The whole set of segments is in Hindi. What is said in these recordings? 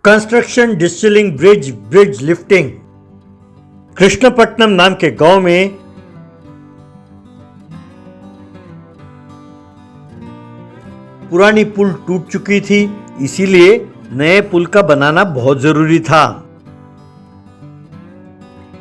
Construction, distilling, bridge lifting. Krishnapatnam नाम के गांव में पुरानी पुल टूट चुकी थी, इसीलिए नए पुल का बनाना बहुत जरूरी था।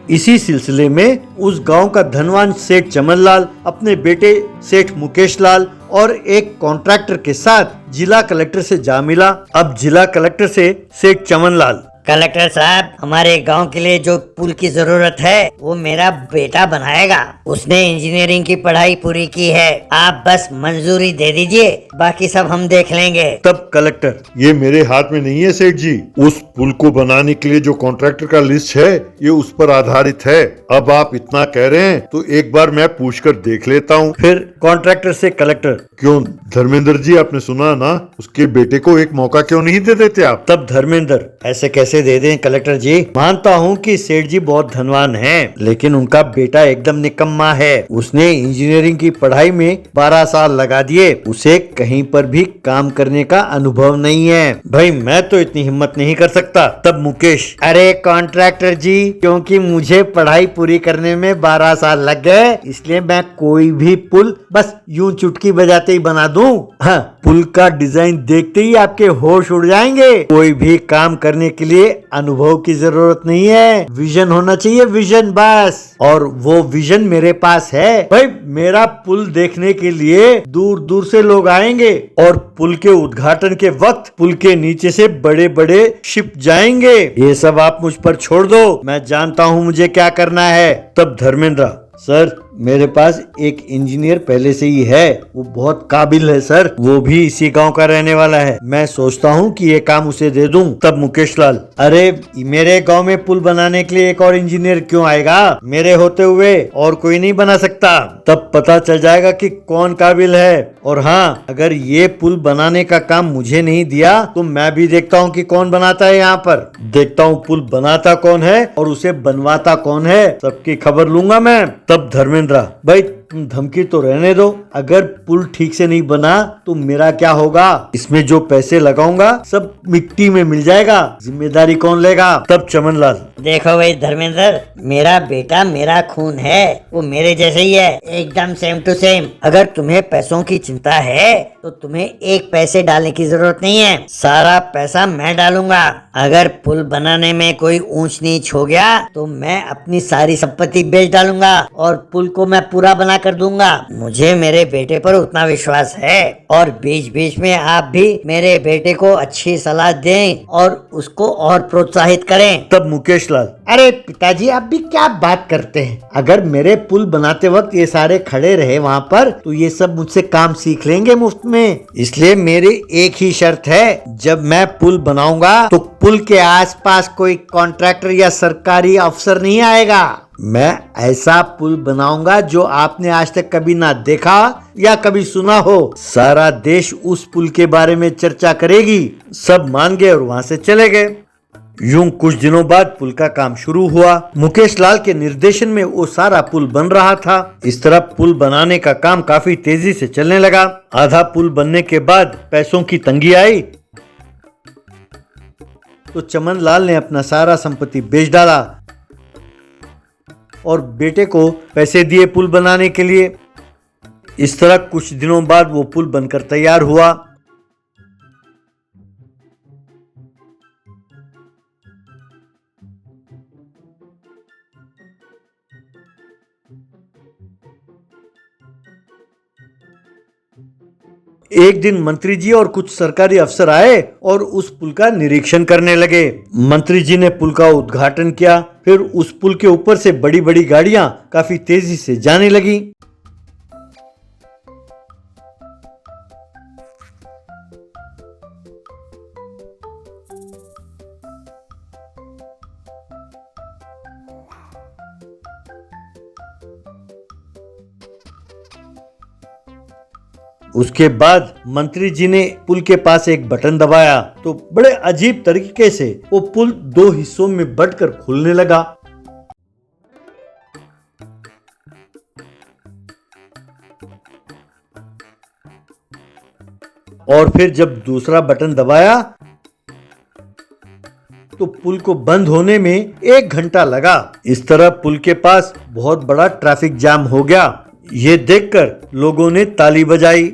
इसी सिलसिले में उस गांव का धनवान सेठ चमनलाल अपने बेटे सेठ मुकेश लाल और एक कॉन्ट्रैक्टर के साथ जिला कलेक्टर से जा मिला। अब जिला कलेक्टर से सेठ चमनलाल, कलेक्टर साहब, हमारे गांव के लिए जो पुल की जरूरत है वो मेरा बेटा बनाएगा। उसने इंजीनियरिंग की पढ़ाई पूरी की है, आप बस मंजूरी दे दीजिए, बाकी सब हम देख लेंगे। तब कलेक्टर, ये मेरे हाथ में नहीं है सेठ जी। उस पुल को बनाने के लिए जो कॉन्ट्रैक्टर का लिस्ट है ये उस पर आधारित है। अब आप इतना कह रहे हैं तो एक बार मैं पूछकर देख लेता हूँ। फिर कॉन्ट्रैक्टर से कलेक्टर, क्यों धर्मेंद्र जी, आपने सुना ना, उसके बेटे को एक मौका क्यों नहीं दे देते आप? तब धर्मेंद्र, ऐसे कैसे दे दें कलेक्टर जी, मानता हूँ कि सेठ जी बहुत धनवान हैं, लेकिन उनका बेटा एकदम निकम्मा है। उसने इंजीनियरिंग की पढ़ाई में 12 साल लगा दिए, उसे कहीं पर भी काम करने का अनुभव नहीं है। भाई मैं तो इतनी हिम्मत नहीं कर सकता। तब मुकेश, अरे कॉन्ट्रैक्टर जी, क्योंकि मुझे पढ़ाई पूरी करने में 12 साल लग गए, इसलिए मैं कोई भी पुल बस यूं चुटकी बजाते ही बना दूं। हाँ, पुल का डिजाइन देखते ही आपके होश उड़ जाएंगे। कोई भी काम करने के लिए अनुभव की जरूरत नहीं है, विजन होना चाहिए, विजन बस। और वो विजन मेरे पास है। भाई मेरा पुल देखने के लिए दूर दूर से लोग आएंगे और पुल के उद्घाटन के वक्त पुल के नीचे से बड़े बड़े शिप जाएंगे। ये सब आप मुझ पर छोड़ दो, मैं जानता हूँ मुझे क्या करना है। तब धर्मेंद्र, सर मेरे पास एक इंजीनियर पहले से ही है, वो बहुत काबिल है सर, वो भी इसी गांव का रहने वाला है, मैं सोचता हूँ कि ये काम उसे दे दूं। तब मुकेश लाल, अरे मेरे गांव में पुल बनाने के लिए एक और इंजीनियर क्यों आएगा, मेरे होते हुए और कोई नहीं बना सकता। तब पता चल जाएगा कि कौन काबिल है। और हाँ, अगर ये पुल बनाने का काम मुझे नहीं दिया तो मैं भी देखता हूँ कि कौन बनाता है, यहाँ पर देखता हूँ पुल बनाता कौन है और उसे बनवाता कौन है, सबकी खबर लूंगा मैं। तब धर्मेंद्र, भाई तुम धमकी तो रहने दो, अगर पुल ठीक से नहीं बना तो मेरा क्या होगा, इसमें जो पैसे लगाऊंगा सब मिट्टी में मिल जाएगा, जिम्मेदारी कौन लेगा। तब चमनलाल, देखो भाई धर्मेंद्र, मेरा बेटा मेरा खून है, वो मेरे जैसे ही है, एकदम सेम टू सेम। अगर तुम्हें पैसों की चिंता है तो तुम्हें एक पैसे डालने की जरूरत नहीं है, सारा पैसा मैं डालूंगा। अगर पुल बनाने में कोई ऊंच नीच हो गया तो मैं अपनी सारी संपत्ति बेच डालूंगा और पुल को मैं पूरा बना कर दूंगा। मुझे मेरे बेटे पर उतना विश्वास है। और बीच बीच में आप भी मेरे बेटे को अच्छी सलाह दें और उसको और प्रोत्साहित करें। तब मुकेश लाल, अरे पिताजी आप भी क्या बात करते हैं, अगर मेरे पुल बनाते वक्त ये सारे खड़े रहे वहाँ पर तो ये सब मुझसे काम सीख लेंगे मुफ्त में। इसलिए मेरी एक ही शर्त है, जब मैं पुल बनाऊंगा तो पुल के आसपास कोई कॉन्ट्रैक्टर या सरकारी अफसर नहीं आएगा। मैं ऐसा पुल बनाऊंगा जो आपने आज तक कभी ना देखा या कभी सुना हो। सारा देश उस पुल के बारे में चर्चा करेगी। सब मान गए और वहाँ से चले गए। यूं कुछ दिनों बाद पुल का काम शुरू हुआ। मुकेश लाल के निर्देशन में वो सारा पुल बन रहा था। इस तरह पुल बनाने का काम काफी तेजी से चलने लगा। आधा पुल बनने के बाद पैसों की तंगी आई तो चमन लाल ने अपना सारा संपत्ति बेच डाला और बेटे को पैसे दिए पुल बनाने के लिए। इस तरह कुछ दिनों बाद वो पुल बनकर तैयार हुआ। एक दिन मंत्री जी और कुछ सरकारी अफसर आए और उस पुल का निरीक्षण करने लगे। मंत्री जी ने पुल का उद्घाटन किया, फिर उस पुल के ऊपर से बड़ी बड़ी गाड़ियां काफी तेजी से जाने लगी। उसके बाद मंत्री जी ने पुल के पास एक बटन दबाया तो बड़े अजीब तरीके से वो पुल 2 हिस्सों में बंटकर खुलने लगा। और फिर जब दूसरा बटन दबाया तो पुल को बंद होने में 1 घंटा लगा। इस तरह पुल के पास बहुत बड़ा ट्रैफिक जाम हो गया। ये देखकर लोगों ने ताली बजाई।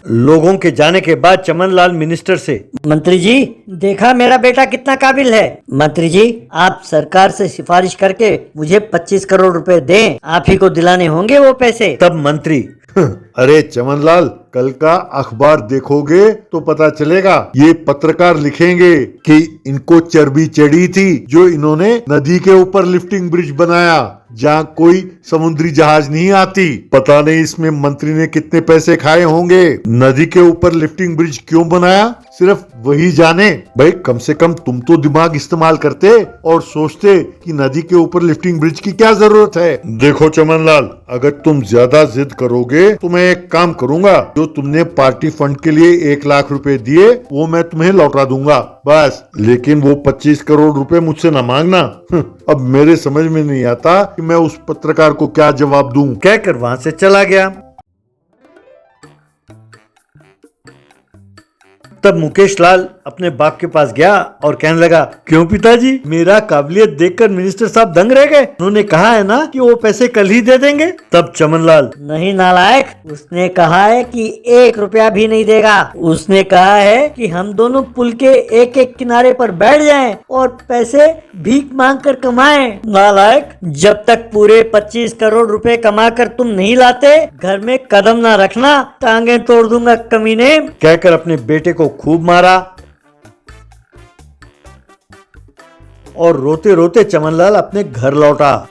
लोगों के जाने के बाद चमनलाल मिनिस्टर से, मंत्री जी, देखा मेरा बेटा कितना काबिल है। मंत्री जी, आप सरकार से सिफारिश करके मुझे 25 करोड़ रुपए दें, आप ही को दिलाने होंगे वो पैसे। तब मंत्री, अरे चमनलाल, कल का अखबार देखोगे तो पता चलेगा। ये पत्रकार लिखेंगे कि इनको चर्बी चढ़ी थी जो इन्होंने नदी के ऊपर लिफ्टिंग ब्रिज बनाया जहाँ कोई समुद्री जहाज नहीं आती। पता नहीं इसमें मंत्री ने कितने पैसे खाए होंगे। नदी के ऊपर लिफ्टिंग ब्रिज क्यों बनाया, सिर्फ वही जाने। भाई कम से कम तुम तो दिमाग इस्तेमाल करते और सोचते कि नदी के ऊपर लिफ्टिंग ब्रिज की क्या जरूरत है। देखो चमनलाल, अगर तुम ज्यादा जिद करोगे तो मैं एक काम करूंगा, जो तुमने पार्टी फंड के लिए 1 लाख रुपए दिए वो मैं तुम्हें लौटा दूंगा बस। लेकिन वो 25 करोड़ रुपए मुझसे न मांगना। अब मेरे समझ में नहीं आता कि मैं उस पत्रकार को क्या जवाब दूं। कहकर वहां से चला गया। तब मुकेश लाल अपने बाप के पास गया और कहने लगा, क्यों पिताजी, मेरा काबिलियत देखकर मिनिस्टर साहब दंग रह गए। उन्होंने कहा है ना कि वो पैसे कल ही दे देंगे। तब चमनलाल, नहीं नालायक, उसने कहा है कि 1 रुपया भी नहीं देगा। उसने कहा है कि हम दोनों पुल के एक एक किनारे पर बैठ जाएं और पैसे भीख मांग कर कमाएं। नालायक, जब तक पूरे 25 करोड़ रुपए कमा कर तुम नहीं लाते, घर में कदम ना रखना, टांगे तोड़ दूंगा कमीने। कहकर अपने बेटे को खूब मारा और रोते रोते चमनलाल अपने घर लौटा।